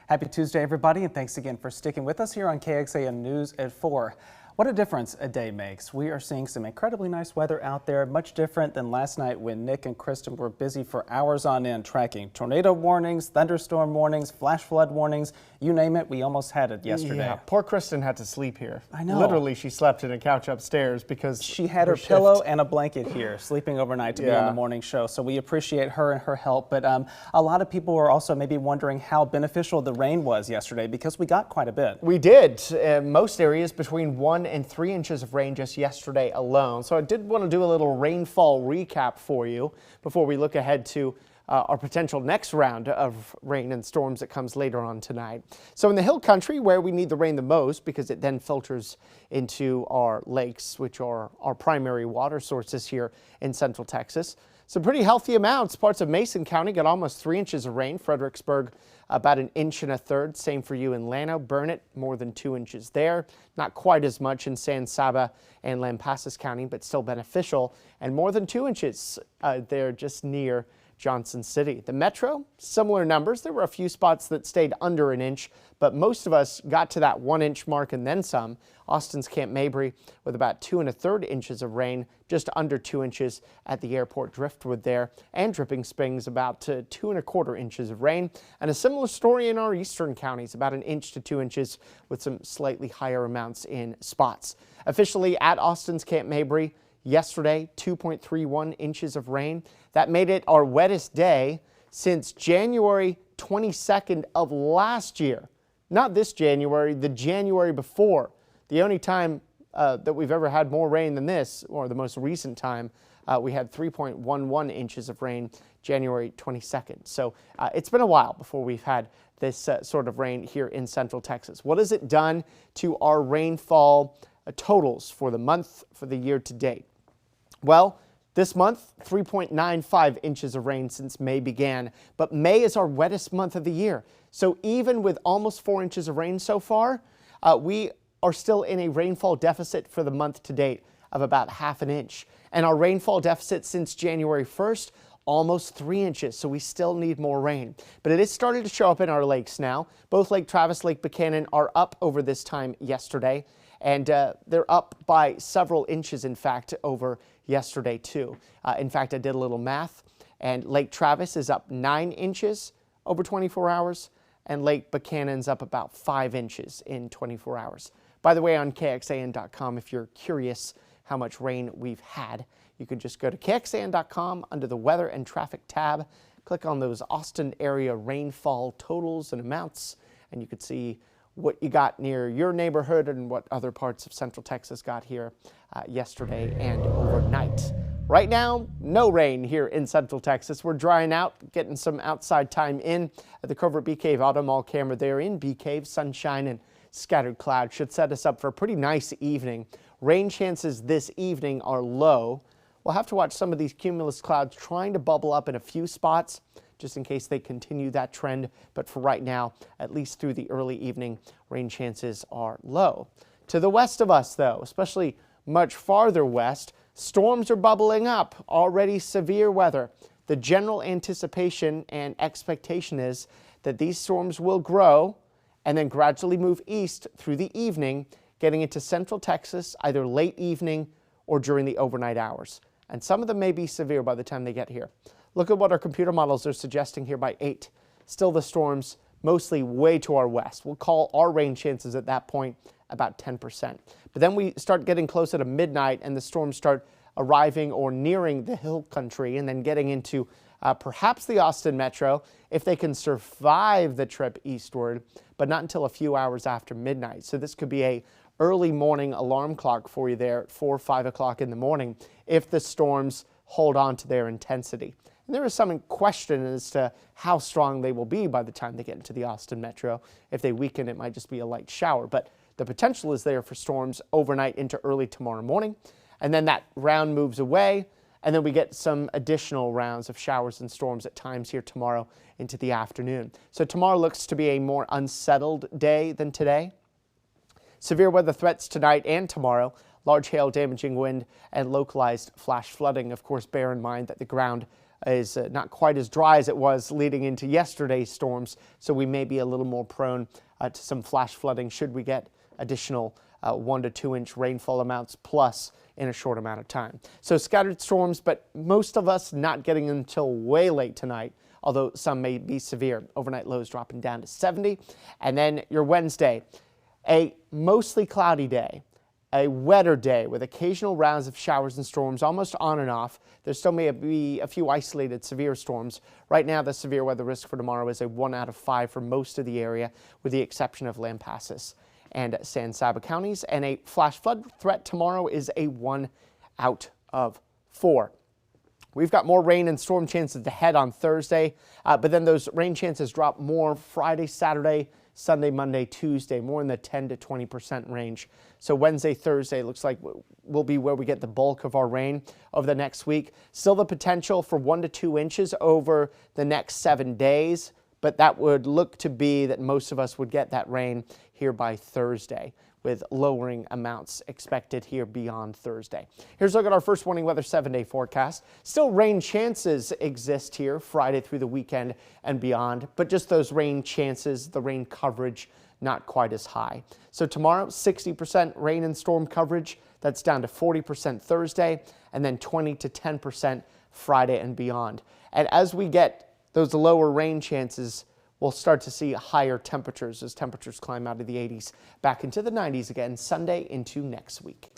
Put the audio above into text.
Happy Tuesday, everybody, and thanks again for sticking with us here on KXAN News at 4. What a difference a day makes. We are seeing some incredibly nice weather out there, much different than last night when Nick and Kristen were busy for hours on end tracking tornado warnings, thunderstorm warnings, flash flood warnings, you name it, we almost had it yesterday. Yeah, poor Kristen had to sleep here. I know. Literally, she slept in a couch upstairs because she had her pillow and a blanket here, sleeping overnight to be on the morning show. So we appreciate her and her help. But a lot of people were also maybe wondering how beneficial the rain was yesterday because we got quite a bit. We did. Most areas between 1 and 3 inches of rain just yesterday alone. So I did want to do a little rainfall recap for you before we look ahead to our potential next round of rain and storms that comes later on tonight. So in the hill country where we need the rain the most because it then filters into our lakes, which are our primary water sources here in central Texas. Some pretty healthy amounts. Parts of Mason County got almost 3 inches of rain. Fredericksburg about 1 1/3 inches. Same for you in Llano. Burnett more than 2 inches there. Not quite as much in San Saba and Lampasas County, but still beneficial. And more than 2 inches there just near Johnson City. The metro, similar numbers. There were a few spots that stayed under 1 inch, but most of us got to that 1 inch mark and then some. Austin's Camp Mabry with about 2 1/3 inches of rain, just under 2 inches at the airport Driftwood there, and Dripping Springs about 2 1/4 inches of rain. And a similar story in our eastern counties, about 1 inch to 2 inches with some slightly higher amounts in spots. Officially at Austin's Camp Mabry, yesterday, 2.31 inches of rain. That made it our wettest day since January 22nd of last year. Not this January, the January before. The only time that we've ever had more rain than this, or the most recent time, we had 3.11 inches of rain January 22nd. So it's been a while before we've had this sort of rain here in central Texas. What has it done to our rainfall totals for the month, for the year to date? Well, this month, 3.95 inches of rain since May began, but May is our wettest month of the year. So even with almost 4 inches of rain so far, we are still in a rainfall deficit for the month to date of about 1/2 inch. And our rainfall deficit since January 1st, almost 3 inches, so we still need more rain. But it is starting to show up in our lakes now. Both Lake Travis, Lake Buchanan are up over this time yesterday, and they're up by several inches, in fact, over yesterday too. In fact, I did a little math, and Lake Travis is up 9 inches over 24 hours, and Lake Buchanan's up about 5 inches in 24 hours. By the way, on KXAN.com, if you're curious how much rain we've had, you can just go to KXAN.com under the Weather and Traffic tab, click on those Austin area rainfall totals and amounts, and you can see what you got near your neighborhood and what other parts of central Texas got here yesterday and overnight. Right now, no rain here in central Texas. We're drying out, getting some outside time in. At the Covert Bee Cave Auto Mall camera there in Bee Cave, sunshine and scattered clouds should set us up for a pretty nice evening. Rain chances this evening are low. We'll have to watch some of these cumulus clouds trying to bubble up in a few spots, just in case they continue that trend. But for right now, at least through the early evening, rain chances are low. To the west of us, though, especially much farther west, storms are bubbling up, already severe weather. The general anticipation and expectation is that these storms will grow and then gradually move east through the evening, getting into central Texas either late evening or during the overnight hours. And some of them may be severe by the time they get here. Look at what our computer models are suggesting here by 8. Still the storms mostly way to our west. We'll call our rain chances at that point about 10%. But then we start getting closer to midnight and the storms start arriving or nearing the hill country and then getting into perhaps the Austin metro if they can survive the trip eastward, but not until a few hours after midnight. So this could be a early morning alarm clock for you there at 4 or 5 o'clock in the morning if the storms hold on to their intensity. And there is some question as to how strong they will be by the time they get into the Austin metro. If they weaken, it might just be a light shower, but the potential is there for storms overnight into early tomorrow morning. And then that round moves away, and then we get some additional rounds of showers and storms at times here tomorrow into the afternoon. So tomorrow looks to be a more unsettled day than today. Severe weather threats tonight and tomorrow. Large hail, damaging wind, and localized flash flooding. Of course, bear in mind that the ground is not quite as dry as it was leading into yesterday's storms, so we may be a little more prone to some flash flooding should we get additional 1 to 2 inch rainfall amounts plus in a short amount of time. So scattered storms, but most of us not getting them until way late tonight, although some may be severe. Overnight lows dropping down to 70. And then your Wednesday, a mostly cloudy day. A wetter day with occasional rounds of showers and storms almost on and off. There still may be a few isolated severe storms. Right now, the severe weather risk for tomorrow is a 1 out of 5 for most of the area, with the exception of Lampasas and San Saba counties. And a flash flood threat tomorrow is a 1 out of 4. We've got more rain and storm chances ahead on Thursday, but then those rain chances drop more Friday, Saturday, Sunday, Monday, Tuesday, more in the 10 to 20% range. So Wednesday, Thursday looks like will be where we get the bulk of our rain over the next week. Still the potential for 1 to 2 inches over the next 7 days, but that would look to be that most of us would get that rain here by Thursday, with lowering amounts expected here beyond Thursday. Here's a look at our first warning weather 7-day forecast. Still rain chances exist here Friday through the weekend and beyond, but just those rain chances, the rain coverage, not quite as high. So tomorrow, 60% rain and storm coverage. That's down to 40% Thursday, and then 20 to 10% Friday and beyond. And as we get those lower rain chances, we'll start to see higher temperatures as temperatures climb out of the 80s back into the 90s again Sunday into next week.